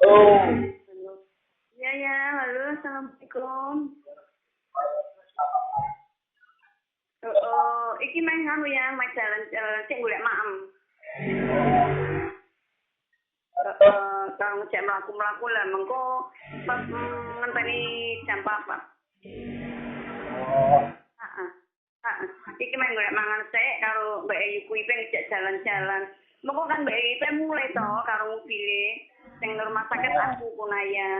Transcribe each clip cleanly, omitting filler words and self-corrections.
Oh, Ya ya, halo, assalamualaikum. Iki meh anu ya, meh jalan sing golek maem. Kalau ngejak melaku lah, mengko pas ngenteni jam 4. oh, Heeh. Heeh. Iki meh golek mangan sik karo Mbak Ayu kuwi ngejak jalan-jalan. Mengko kan Mbak Ayu mulai to karo mobile sing rumah sakit aku Kunaya.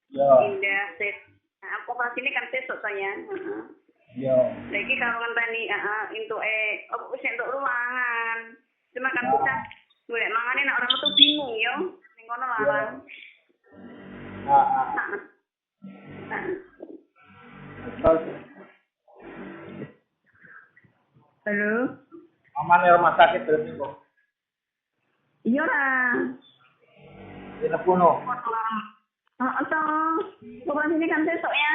ya, Indah sik. Nah, operasi ini kan sesuk saya. Heeh. ya. Lagi kalau ngenteni entuke wis entuk ruangan. Cuma kan bocah golek mangane nek ora metu bingung yo. Ning kono larang. Ah, Heeh. Heeh. terus Halo. aman di rumah sakit berarti kok. Iya lah. Di Nepuno. Heeh to. Operasi ini kan sesuk ya.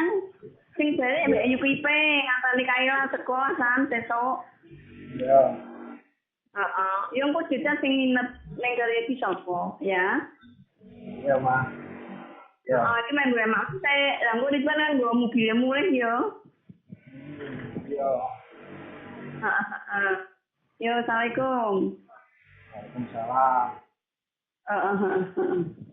Sing balik mbek Ayu IP nganteni Kaila sekolah kan sesuk. Ya, Heeh. Yo engko kita sing nginep ning gare iki sapa ya. ya mah. Ya, Iki main gue maksud saya, langgo di mana gue mobilnya mulai yo. ya. Yo, assalamualaikum. Waalaikumsalam. Heeh.